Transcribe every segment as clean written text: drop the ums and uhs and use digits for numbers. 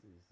this is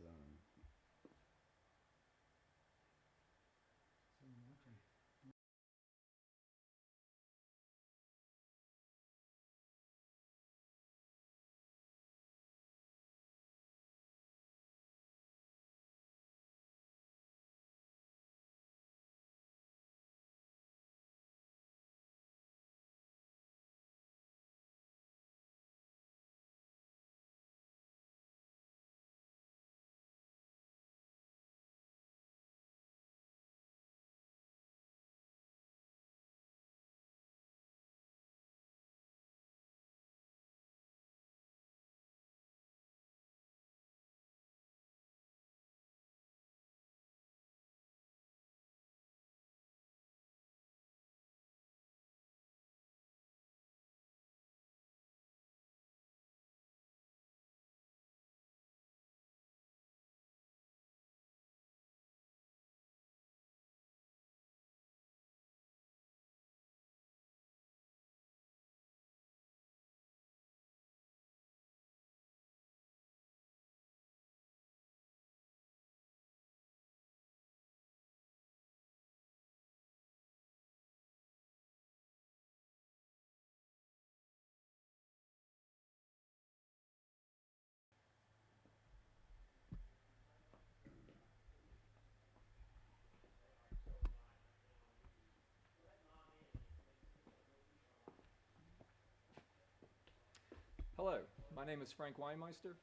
Hello, my name is Frank Weinmeister.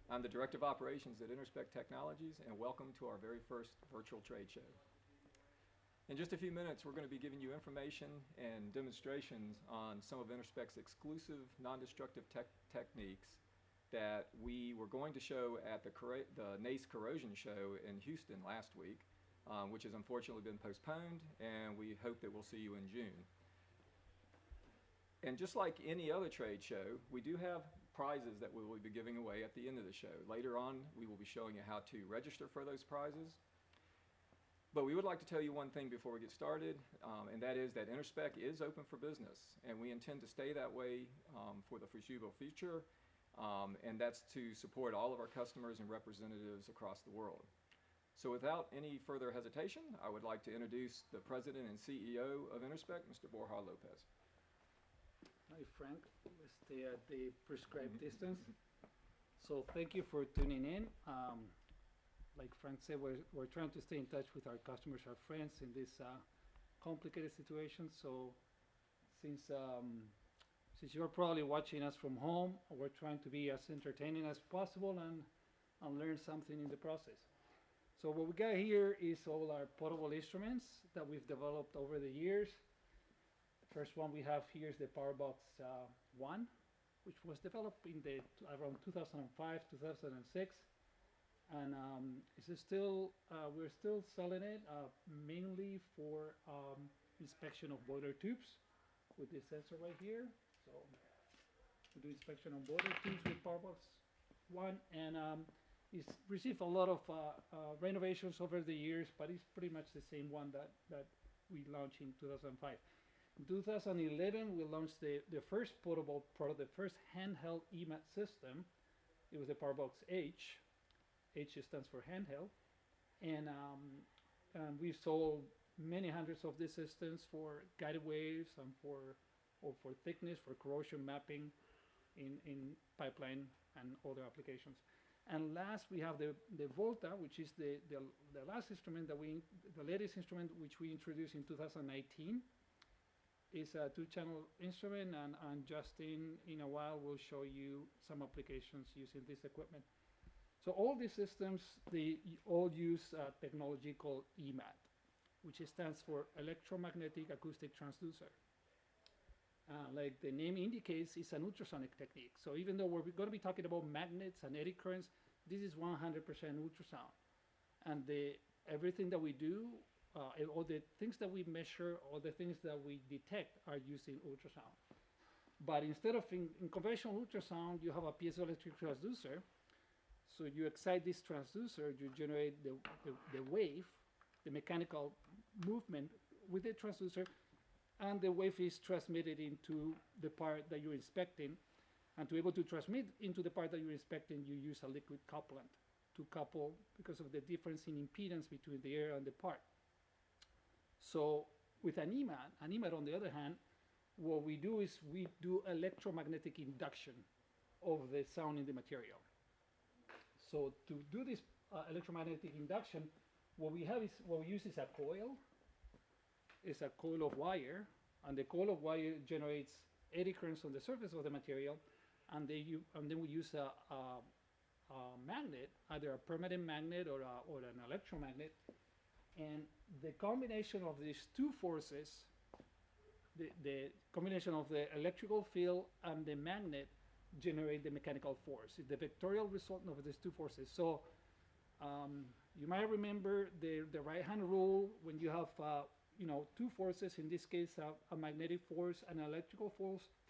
I'm the Director of Operations at Interspec Technologies, and welcome to our very first virtual trade show. In just a few minutes, we're going to be giving you information and demonstrations on some of Interspec's exclusive non-destructive techniques that we were going to show at the NACE Corrosion show in Houston last week, which has unfortunately been postponed, and we hope that we'll see you in June. And just like any other trade show, we do have prizes that we will be giving away at the end of the show. Later on, we will be showing you how to register for those prizes. But we would like to tell you one thing before we get started, and that is that Interspec is open for business, and we intend to stay that way for the foreseeable future, and that's to support all of our customers and representatives across the world. So without any further hesitation, I would like to introduce the President and CEO of Interspec, Mr. Borja Lopez. Hi, Frank. Let's stay at the prescribed distance. So thank you for tuning in. Like Frank said, we're trying to stay in touch with our customers, our friends in this complicated situation. So since you're probably watching us from home, we're trying to be as entertaining as possible and learn something in the process. So what we got here is all our portable instruments that we've developed over the years. First one we have here is the PowerBox 1, which was developed in around 2005, 2006, and we're still selling it mainly for inspection of boiler tubes with this sensor right here. So we do inspection on boiler tubes with PowerBox 1, and it's received a lot of renovations over the years, but it's pretty much the same one that we launched in 2005. In 2011, we launched the first portable product, the first handheld EMAT system. It was the PowerBox H. H stands for handheld. And we sold many hundreds of these systems for guided waves and for thickness, for corrosion mapping in pipeline and other applications. And last, we have the Volta, which is the last instrument the latest instrument which we introduced in 2019. It's a 2-channel instrument, and Justin in a while will show you some applications using this equipment. So all these systems, they all use technology called EMAT, which stands for Electromagnetic Acoustic Transducer. Like the name indicates, it's an ultrasonic technique. So even though we're going to be talking about magnets and eddy currents, this is 100% ultrasound. And everything that we do, all the things that we measure, all the things that we detect are using ultrasound. But instead of in conventional ultrasound, you have a piezoelectric transducer. So you excite this transducer, you generate the wave, the mechanical movement with the transducer, and the wave is transmitted into the part that you're inspecting. And to be able to transmit into the part that you're inspecting, you use a liquid couplant to couple because of the difference in impedance between the air and the part. So with an EMAT on the other hand, what we do is we do electromagnetic induction of the sound in the material. So to do this electromagnetic induction, what we use is a coil. It's a coil of wire, and the coil of wire generates eddy currents on the surface of the material, and then we use a magnet, either a permanent magnet or an electromagnet, and the combination of these two forces, the combination of the electrical field and the magnet, generate the mechanical force. It's the vectorial result of these two forces. So you might remember the right-hand rule when you have two forces, in this case a magnetic force and an electrical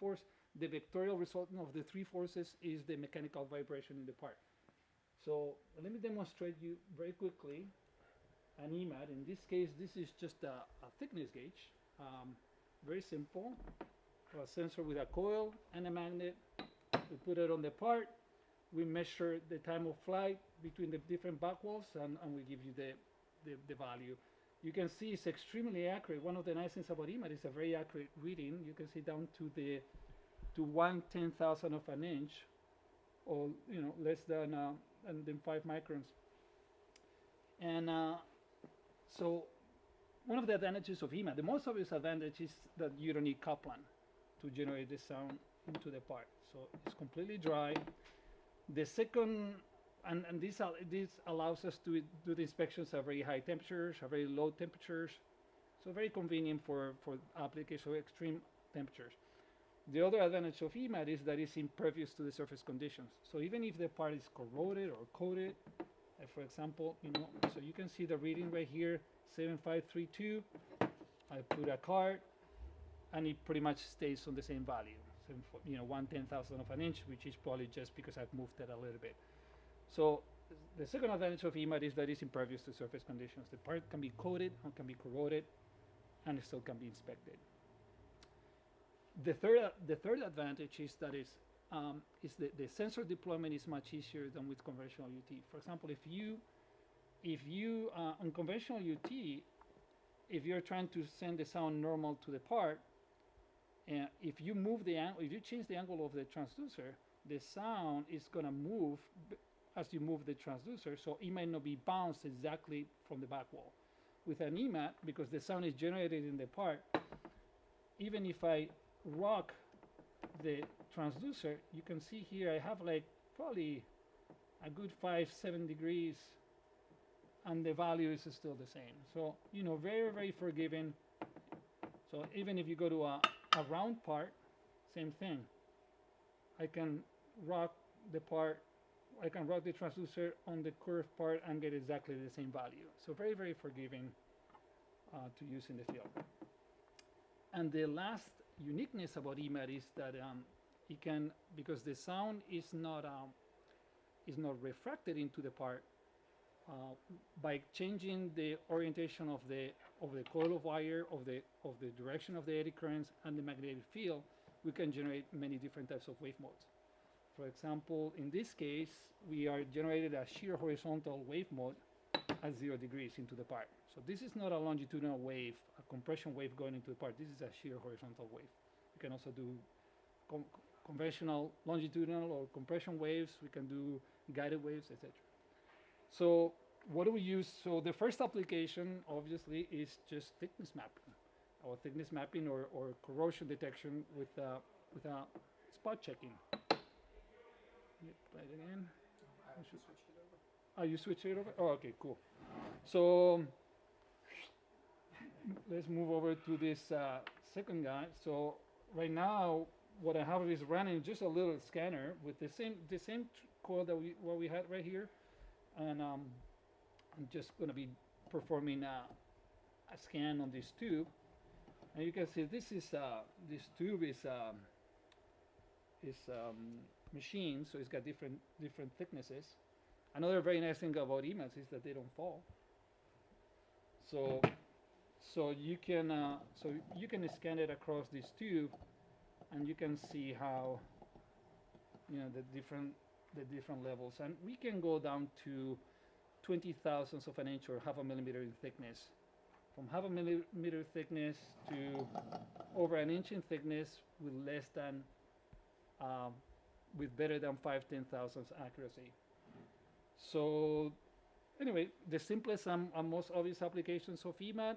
force. The vectorial result of the three forces is the mechanical vibration in the part. So let me demonstrate you very quickly an EMAT. In this case, this is just a thickness gauge. Very simple. A sensor with a coil and a magnet. We put it on the part. We measure the time of flight between the different back walls, and we give you the value. You can see it's extremely accurate. One of the nice things about EMAT is a very accurate reading. You can see down to 1/10,000 of an inch, or less than 5 microns. And so one of the advantages of EMAT, the most obvious advantage, is that you don't need couplant to generate the sound into the part. So it's completely dry. The second, and this allows us to do the inspections at very high temperatures, at very low temperatures. So very convenient for application of extreme temperatures. The other advantage of EMAT is that it's impervious to the surface conditions. So even if the part is corroded or coated, for example, so you can see the reading right here, 7532. I put a card, and it pretty much stays on the same value. 1/10,000 of an inch, which is probably just because I've moved it a little bit. So the second advantage of EMAT is that it's impervious to surface conditions. The part can be coated or can be corroded, and it still can be inspected. The third advantage is that the sensor deployment is much easier than with conventional UT. For example, if you on conventional UT, if you're trying to send the sound normal to the part, and if you change the angle of the transducer, the sound is going to move as you move the transducer, so it might not be bounced exactly from the back wall. With an EMAT, because the sound is generated in the part, even if I rock the transducer, you can see here I have like probably a good 5-7 degrees, and the value is still the same. So very, very forgiving. So even if you go to a round part, same thing. I can rock the part, I can rock the transducer on the curved part and get exactly the same value. So very, very forgiving to use in the field. And the last uniqueness about EMAT is that it can, because the sound is not refracted into the part, by changing the orientation of the coil of wire, of the direction of the eddy currents and the magnetic field, we can generate many different types of wave modes. For example, in this case, we are generated a shear horizontal wave mode at 0 degrees into the part. So this is not a longitudinal wave, a compression wave going into the part. This is a shear horizontal wave. We can also do conventional longitudinal or compression waves. We can do guided waves, etc. So what do we use? So the first application, obviously, is just thickness mapping, or thickness mapping or corrosion detection with spot checking. Try it again. I actually switched it over. Oh, you switched it over? Oh, okay, cool. So let's move over to this second guy. So right now, what I have is running just a little scanner with the same coil that we had right here, and I'm just going to be performing a scan on this tube. And you can see this tube is machine, so it's got different thicknesses. Another very nice thing about EMATs is that they don't fall. So you can scan it across this tube, and you can see how the different levels, and we can go down to 20 thousandths of an inch or half a millimeter in thickness. From half a millimeter thickness to over an inch in thickness with less than, with better than 5/10 thousandths accuracy. So anyway, the simplest and most obvious applications of EMAT,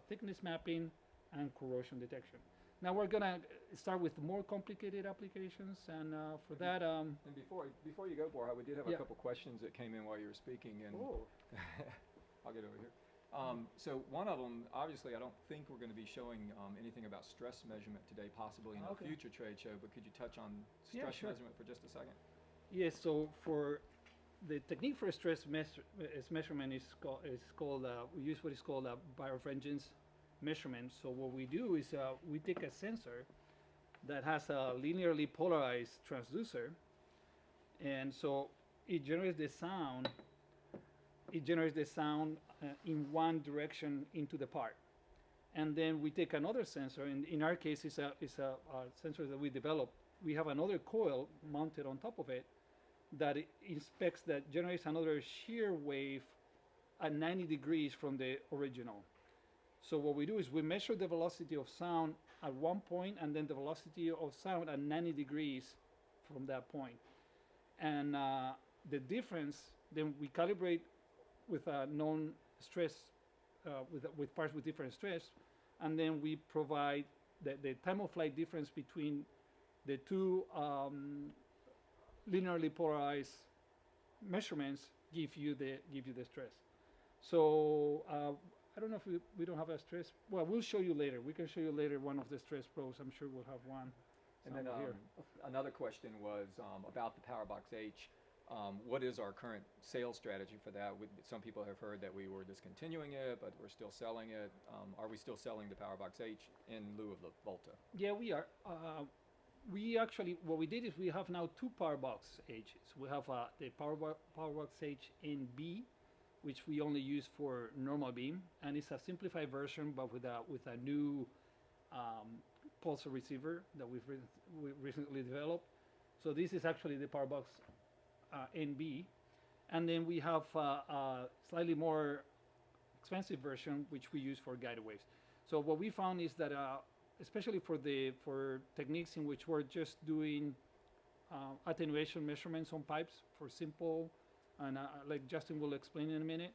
thickness mapping and corrosion detection. Now we're gonna start with more complicated applications, and for that, And before you go, Borja, we did have a Yeah. couple questions that came in while you were speaking, and oh, I'll get over here. So one of them, obviously, I don't think we're going to be showing anything about stress measurement today, possibly in Okay. a future trade show. But could you touch on Yeah, stress sure. measurement for just a second? yes. So for the technique for stress measurement is called we use what is called a Birefringence Measurement. So what we do is we take a sensor that has a linearly polarized transducer, and so it generates the sound. It generates the sound in one direction into the part, and then we take another sensor. In our case, it's a sensor that we developed. We have another coil mounted on top of it that inspects, that generates another shear wave at 90 degrees from the original. So what we do is we measure the velocity of sound at one point, and then the velocity of sound at 90 degrees from that point. And the difference, then we calibrate with a known stress, with parts with different stress, and then we provide the time of flight difference between the two linearly polarized measurements give you the stress. So I don't know if we don't have a stress. Well, we'll show you later. We can show you later one of the stress probes. I'm sure we'll have one. And then here. another question was about the PowerBox H. What is our current sales strategy for that? Some people have heard that we were discontinuing it, but we're still selling it. Are we still selling the PowerBox H in lieu of the Volta? Yeah, we are. We actually, what we did is we have now two PowerBox H's. We have the PowerBox H NB, which we only use for normal beam, and it's a simplified version, but with a new pulsar receiver that we recently developed. So this is actually the PowerBox NB, and then we have a slightly more expensive version which we use for guided waves. So what we found is that especially for techniques in which we're just doing attenuation measurements on pipes for simple, and like Justin will explain in a minute,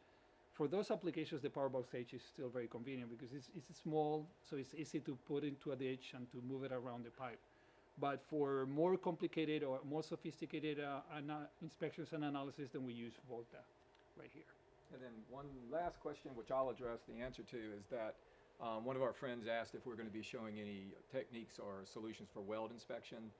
for those applications the PowerBox H is still very convenient because it's small, so it's easy to put into a ditch and to move it around the pipe. But for more complicated or more sophisticated inspections and analysis, then we use Volta right here. And then one last question, which I'll address the answer to, is that one of our friends asked if we're going to be showing any techniques or solutions for weld inspection.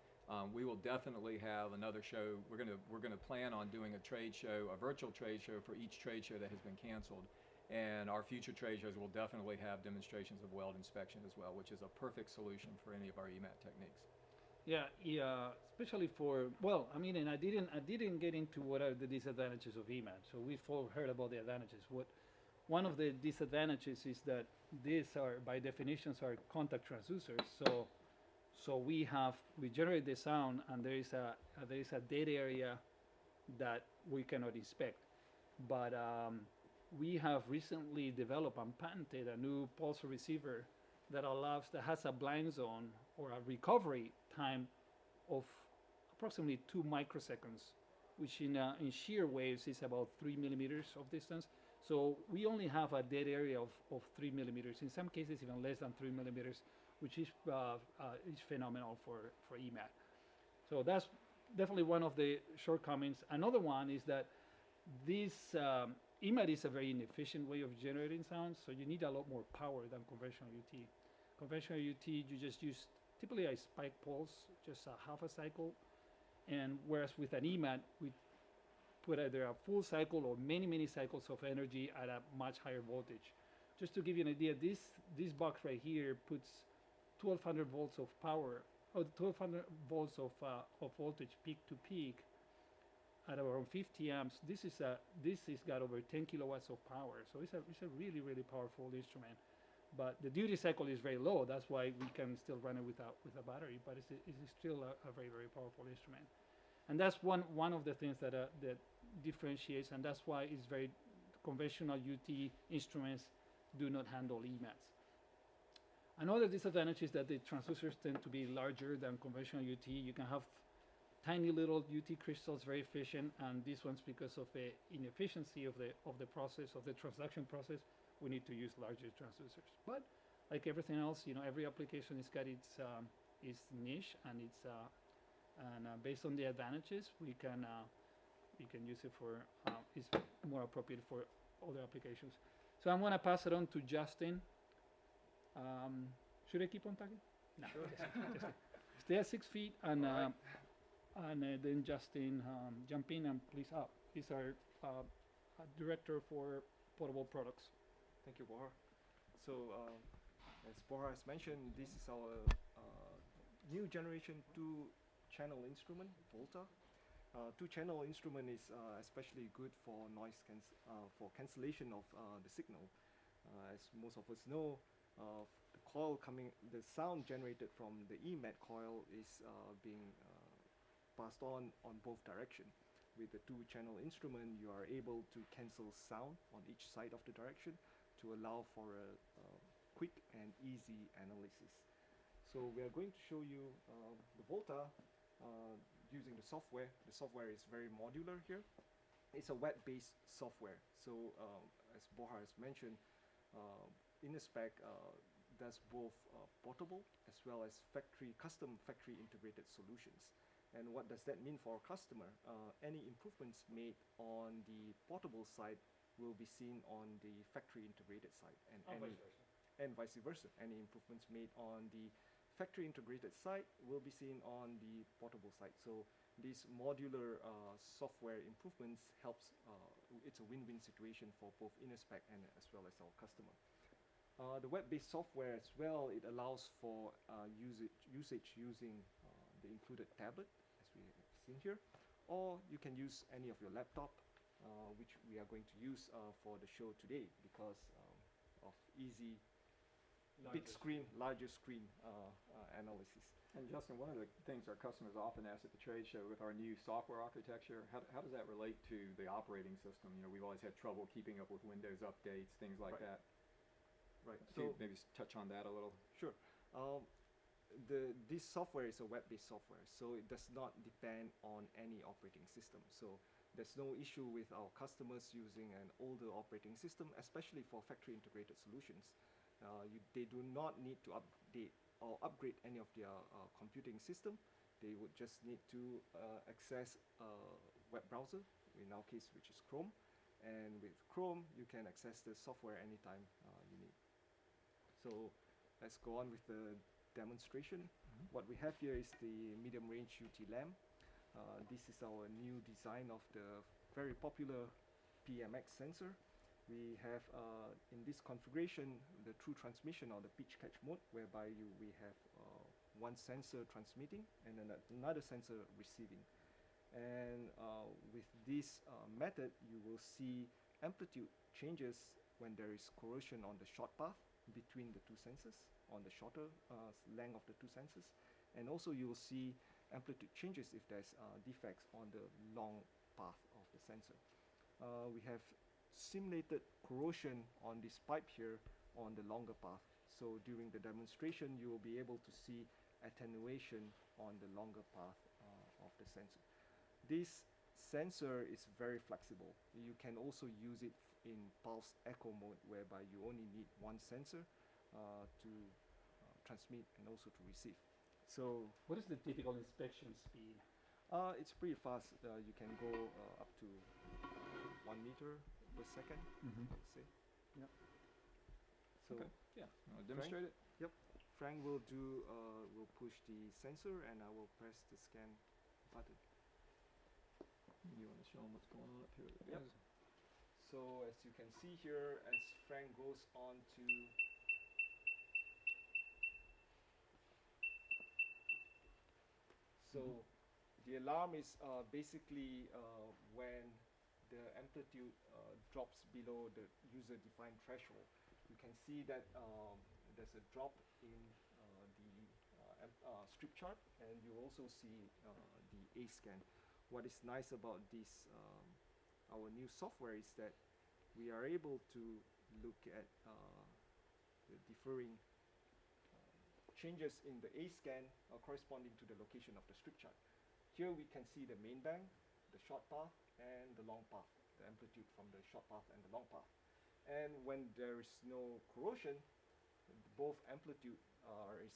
We will definitely have another show. We're going to plan on doing a trade show, a virtual trade show for each trade show that has been canceled. And our future trade shows will definitely have demonstrations of weld inspection as well, which is a perfect solution for any of our EMAT techniques. Yeah, especially for, well, I mean, and I didn't get into what are the disadvantages of EMAT. So we've all heard about the advantages. One of the disadvantages is that these are, by definitions, are contact transducers. So we generate the sound, and there is a dead area that we cannot inspect. But we have recently developed and patented a new pulsar receiver that has a blind zone or a recovery time of approximately 2 microseconds, which in shear waves is about 3 millimeters of distance. So we only have a dead area of 3 millimeters. In some cases, even less than 3 millimeters, which is phenomenal for EMAT. So that's definitely one of the shortcomings. Another one is that this EMAT is a very inefficient way of generating sound, so you need a lot more power than conventional UT. Conventional UT, you just use typically a spike pulse, just a half a cycle, and whereas with an EMAT, we put either a full cycle or many cycles of energy at a much higher voltage. Just to give you an idea, this box right here puts 1200 volts of power, or 1200 volts of voltage peak to peak at around 50 amps. This is got over 10 kilowatts of power, so it's a really powerful instrument. But the duty cycle is very low. That's why we can still run it with a battery. But it's still a very, very powerful instrument. And that's one of the things that differentiates, and that's why it's very conventional UT instruments do not handle EMATs. Another disadvantage is that the transducers tend to be larger than conventional UT. You can have tiny little UT crystals, very efficient, and this one's because of the inefficiency of the process, of the transduction process, we need to use larger transducers. But like everything else, every application has got its niche, and based on the advantages, we can use it for it's more appropriate for other applications. So I'm gonna pass it on to Justin. Should I keep on talking? No. Sure. Just stay at 6 feet, and then Justin jump in and please up. He's our director for portable products. Thank you, Borja. So, as Borja has mentioned, this is our new generation 2-channel instrument, Volta. 2-channel instrument is especially good for for cancellation of the signal. As most of us know, the sound generated from the EMAT coil is being passed on both directions. With the 2-channel instrument, you are able to cancel sound on each side of the direction to allow for a quick and easy analysis. So we are going to show you the Volta using the software. The software is very modular here. It's a web-based software. So as Borja has mentioned, InnoSpec does both portable as well as custom factory integrated solutions. And what does that mean for our customer? Any improvements made on the portable side will be seen on the factory integrated side, and vice versa. Any improvements made on the factory integrated side will be seen on the portable side. So these modular software improvements helps. It's a win-win situation for both InnoSpec and as well as our customer. The web-based software as well, it allows for usage using the included tablet, as we have seen here, or you can use any of your laptop, which we are going to use for the show today because of easy larger screen analysis. And Justin, one of the things our customers often ask at the trade show with our new software architecture, how does that relate to the operating system? We've always had trouble keeping up with Windows updates, things like that. Right. So So maybe touch on that a little. sure. This software is a web-based software, so it does not depend on any operating system. So there's no issue with our customers using an older operating system, especially for factory integrated solutions. They do not need to update or upgrade any of their computing system. They would just need to access a web browser, in our case, which is Chrome. And with Chrome, you can access the software anytime you need. So let's go on with the demonstration. What we have here is the medium range UT lamp. This is our new design of the very popular PMX sensor. We have in this configuration the true transmission or the pitch catch mode, whereby we have one sensor transmitting and then another sensor receiving. And with this method, you will see amplitude changes when there is corrosion on the short path between the two sensors, on the shorter length of the two sensors. And also you will see amplitude changes if there's defects on the long path of the sensor. We have simulated corrosion on this pipe here on the longer path. So during the demonstration, you will be able to see attenuation on the longer path of the sensor. This sensor is very flexible. You can also use it in pulse echo mode, whereby you only need one sensor to transmit and also to receive. So What is the typical inspection speed? it's pretty fast. You can go up to 1 meter per second, let's say. Yep. So Okay. Yeah. Want to demonstrate it? Frank will will push the sensor, and I will press the scan button. You want to show them what's going on up here? Yep. So as you can see here, as Frank goes on to the alarm is basically when the amplitude drops below the user-defined threshold. you can see that there's a drop in the strip chart, and you also see the A scan. What is nice about this our new software is that we are able to look at the differing changes in the A scan corresponding to the location of the strip chart. Here we can see the main bang, the short path, and the long path, the amplitude from the short path and the long path. And when there is no corrosion, both amplitude is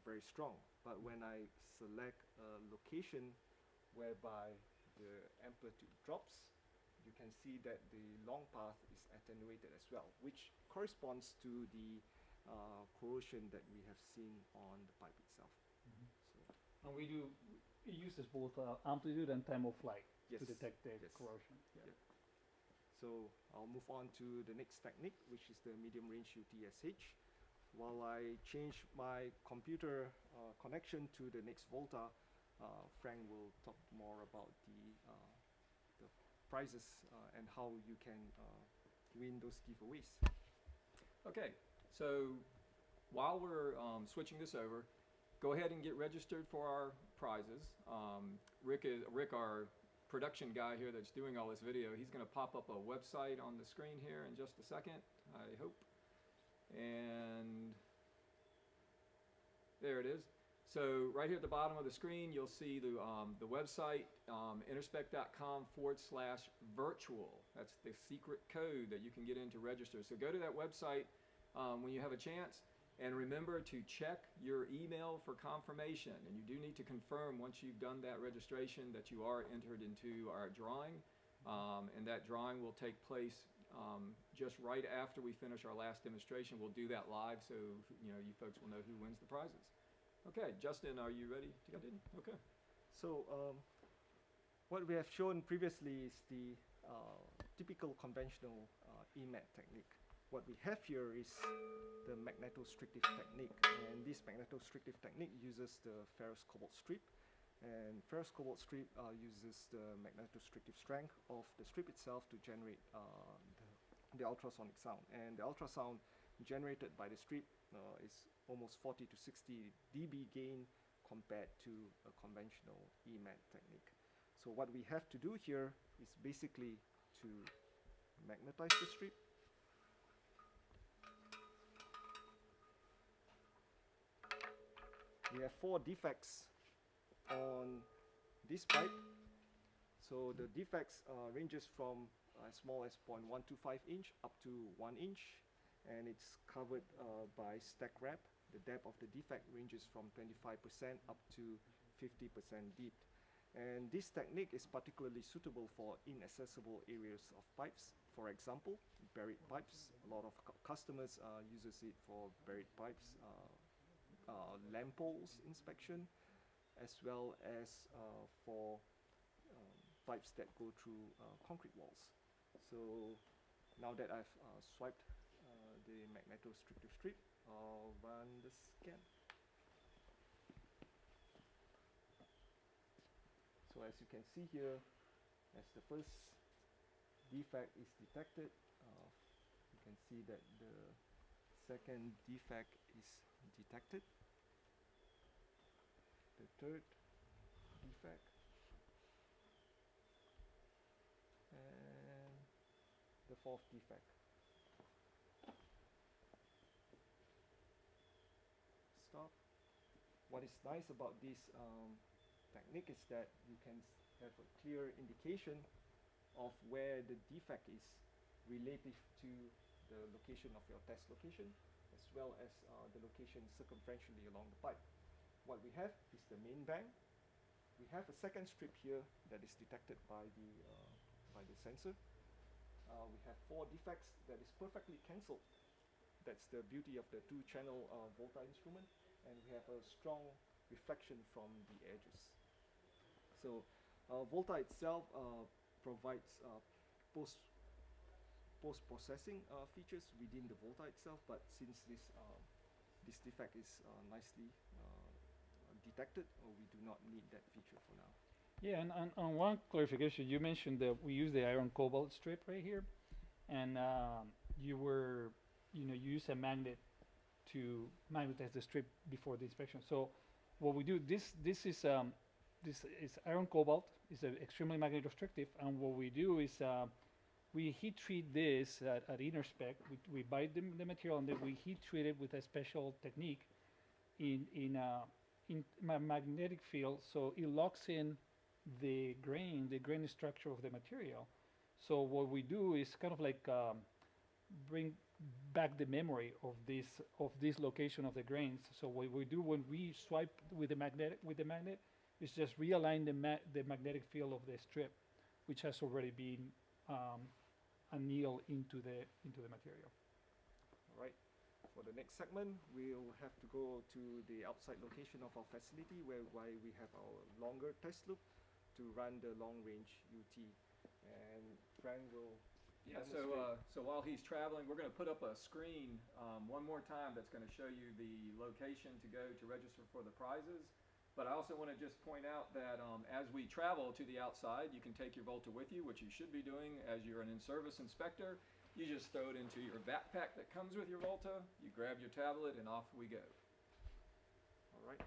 very strong. But when I select a location whereby the amplitude drops, you can see that the long path is attenuated as well, which corresponds to the corrosion that we have seen on the pipe itself. So, And it uses both amplitude and time of flight yes, to detect the yes. corrosion. Yeah. So I'll move on to the next technique, which is the medium range UTSH. While I change my computer connection to the next Volta, Frank will talk more about the prizes and how you can win those giveaways. Okay, so while we're switching this over, go ahead and get registered for our prizes. Rick, our production guy here that's doing all this video, he's going to pop up a website on the screen here in just a second, I hope. And there it is. So right here at the bottom of the screen, you'll see the website, interspec.com/virtual. That's the secret code that you can get in to register. So go to that website when you have a chance, and remember to check your email for confirmation. And you do need to confirm once you've done that registration that you are entered into our drawing, and that drawing will take place just right after we finish our last demonstration. We'll do that live, so you folks will know who wins the prizes. Okay, Justin, are you ready to get in? Okay. So what we have shown previously is the typical conventional EMAT technique. What we have here is the magnetostrictive technique, and this magnetostrictive technique uses the ferrous cobalt strip, and ferrous cobalt strip uses the magnetostrictive strength of the strip itself to generate the ultrasonic sound, and the ultrasound generated by the strip is almost 40 to 60 dB gain compared to a conventional EMAT technique. So what we have to do here is basically to magnetize the strip. We have 4 defects on this pipe. So the defects ranges from as small as 0.125 inch up to 1 inch, and it's covered by stack wrap. The depth of the defect ranges from 25% up to 50% deep. And this technique is particularly suitable for inaccessible areas of pipes. For example, buried pipes. A lot of customers uses it for buried pipes, lamp poles inspection, as well as for pipes that go through concrete walls. So now that I've swiped the magnetostrictive strip, I'll run the scan. So as you can see here, as the first defect is detected, you can see that the second defect is detected, the third defect, and the fourth defect. Stop. What is nice about this technique is that you can have a clear indication of where the defect is relative to the location of your test location, as well as the location circumferentially along the pipe. What we have is the main bang. We have a second strip here that is detected by the sensor. We have 4 defects that is perfectly cancelled. That's the beauty of the 2-channel Volta instrument, and we have a strong reflection from the edges. So Volta itself provides post-processing features within the Volta itself, but since this defect is nicely detected, we do not need that feature for now. Yeah, and on one clarification, you mentioned that we use the iron cobalt strip right here, and you use a magnet to magnetize the strip before the inspection. So what we do, this is iron cobalt. It's extremely magnetostrictive, and what we do is we heat treat this at inner spec. We buy the material and then we heat treat it with a special technique in magnetic field, so it locks in the grain structure of the material. So what we do is kind of like bring back the memory of this location of the grains. So what we do when we swipe with the magnet is just realign the magnetic field of the strip, which has already been annealed into the material. All right. For the next segment, we'll have to go to the outside location of our facility where we have our longer test loop to run the long-range UT. And Frank will Yeah, demonstrate. so while he's traveling, we're going to put up a screen one more time that's going to show you the location to go to register for the prizes. But I also want to just point out that as we travel to the outside, you can take your Volta with you, which you should be doing as you're an in-service inspector. You just throw it into your backpack that comes with your Volta, you grab your tablet, and off we go. All right.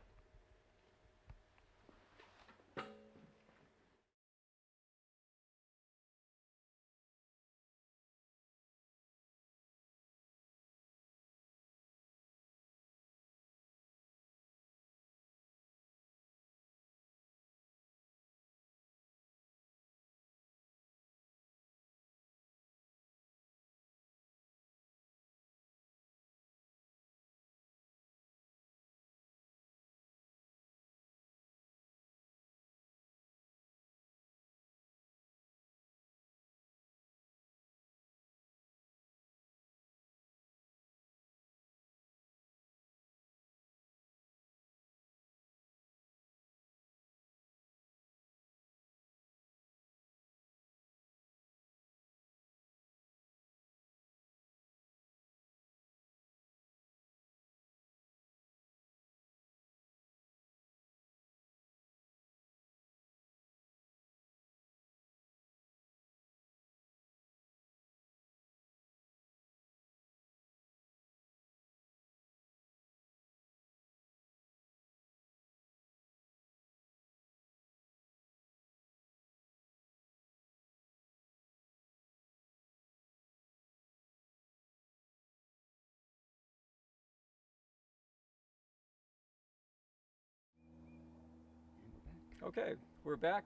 Okay, we're back.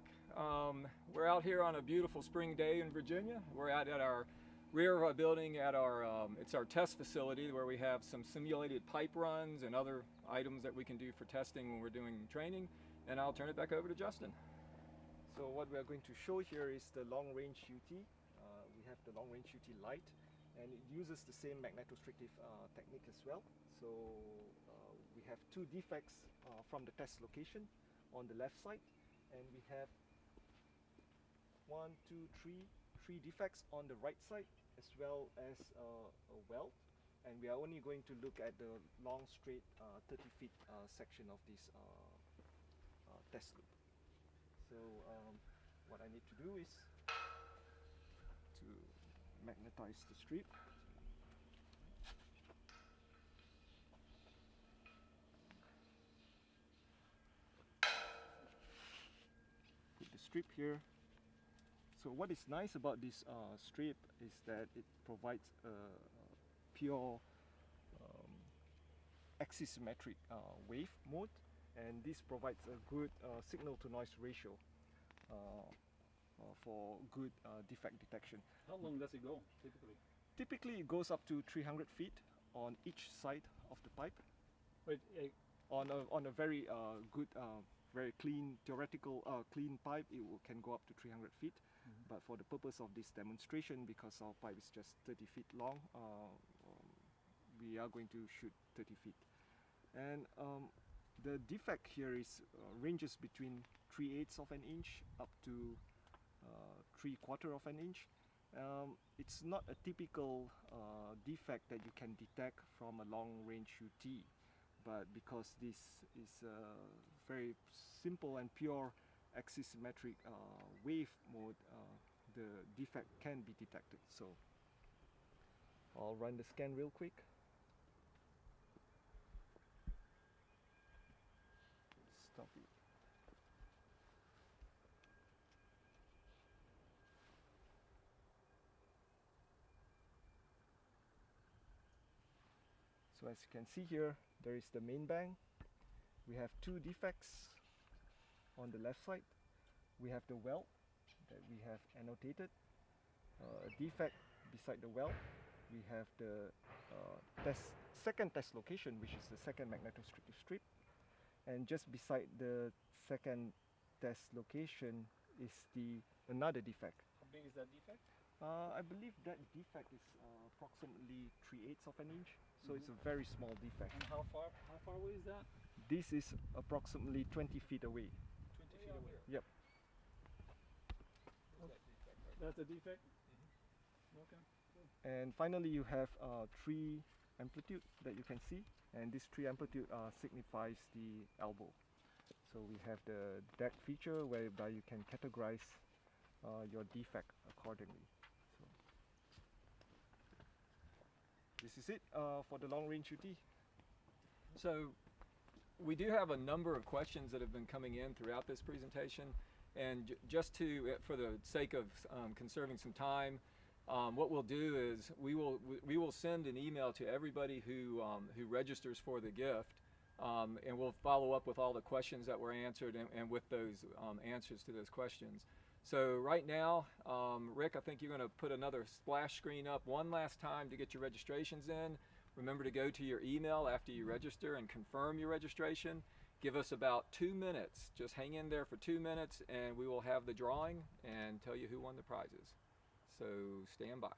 We're out here on a beautiful spring day in Virginia. We're out at our rear of our building at our, it's our test facility where we have some simulated pipe runs and other items that we can do for testing when we're doing training. And I'll turn it back over to Justin. So what we are going to show here is the long-range UT. We have the long-range UT Lite, and it uses the same magnetostrictive technique as well. So we have two defects from the test location on the left side, and we have three defects on the right side, as well as a weld. And we are only going to look at the long, straight 30 feet section of this test loop. So what I need to do is to magnetize the strip. Put the strip here. So what is nice about this strip is that it provides a pure axisymmetric wave mode, and this provides a good signal to noise ratio for good defect detection. How long does it go typically? Typically it goes up to 300 feet on each side of the pipe. Wait, On a very good, very clean, theoretical clean pipe, it can go up to 300 feet. But for the purpose of this demonstration, because our pipe is just 30 feet long, we are going to shoot 30 feet. And the defect here is ranges between 3/8 of an inch up to 3/4 of an inch. It's not a typical defect that you can detect from a long-range UT, but because this is a very simple and pure axisymmetric wave mode, the defect can be detected. So I'll run the scan real quick. So as you can see here, there is the main bank. We have two defects on the left side. We have the weld that we have annotated. A defect beside the weld. We have the second test location, which is the second magnetostrictive strip. And just beside the second test location is another defect. How big is that defect? I believe that defect is approximately 3/8 of an inch, so it's a very small defect. And how far away is that? This is approximately 20 feet away. 20 feet away. Yep. That's a defect? Mm-hmm. Okay. And finally, you have 3 amplitude that you can see, and this 3 amplitude signifies the elbow. So we have the deck feature whereby you can categorize your defect accordingly. So this is it for the long range UT. So we do have a number of questions that have been coming in throughout this presentation, and just for the sake of conserving some time, what we'll do is we will send an email to everybody who registers for the gift, and we'll follow up with all the questions that were answered and with those answers to those questions. So right now, Rick, I think you're going to put another splash screen up one last time to get your registrations in. Remember to go to your email after you register and confirm your registration. Give us about 2 minutes. Just hang in there for 2 minutes and we will have the drawing and tell you who won the prizes. So stand by.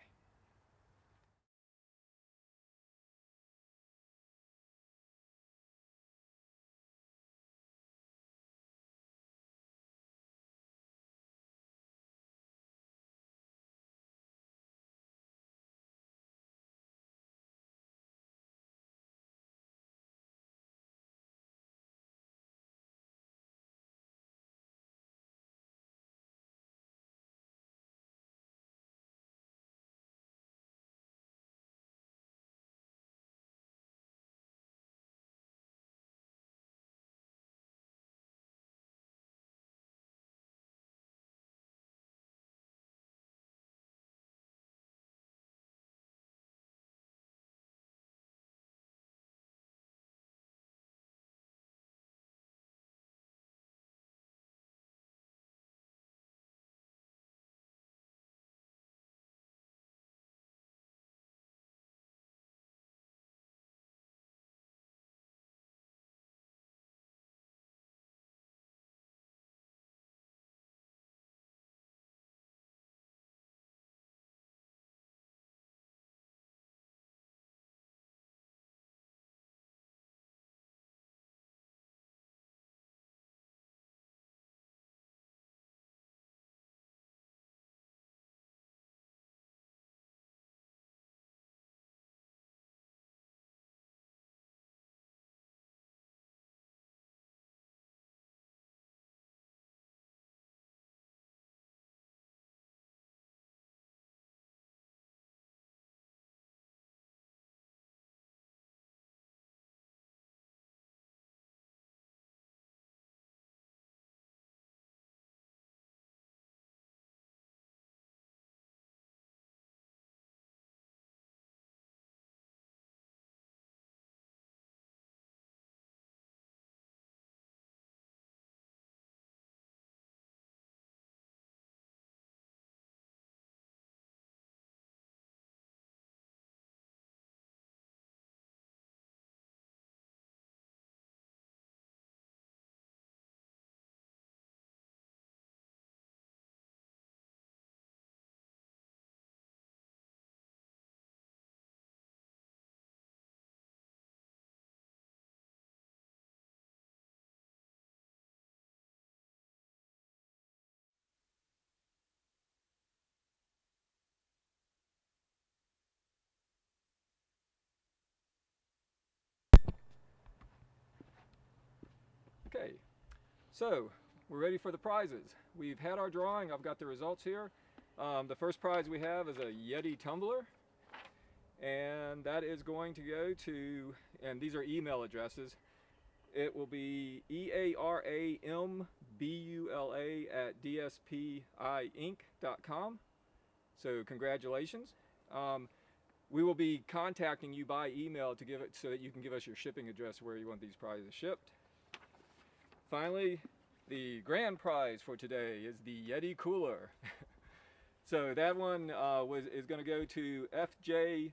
Okay, so we're ready for the prizes. We've had our drawing. I've got the results here. The first prize we have is a Yeti Tumbler, and that is going to go to, and these are email addresses. It will be earamBula@dspiinc.com. So congratulations. We will be contacting you by email to give it so that you can give us your shipping address where you want these prizes shipped. Finally, the grand prize for today is the Yeti cooler. So that one is going to go to FJ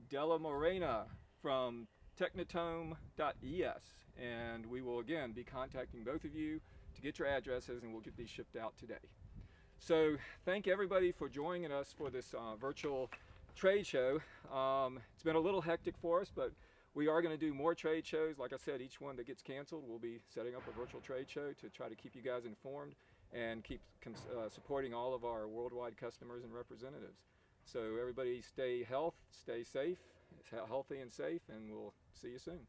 Della Morena from technotome.es, and we will again be contacting both of you to get your addresses, and we'll get these shipped out today. So thank everybody for joining us for this virtual trade show. It's been a little hectic for us, but we are going to do more trade shows. Like I said, each one that gets canceled, we'll be setting up a virtual trade show to try to keep you guys informed and keep supporting all of our worldwide customers and representatives. So everybody stay safe, healthy and safe, and we'll see you soon.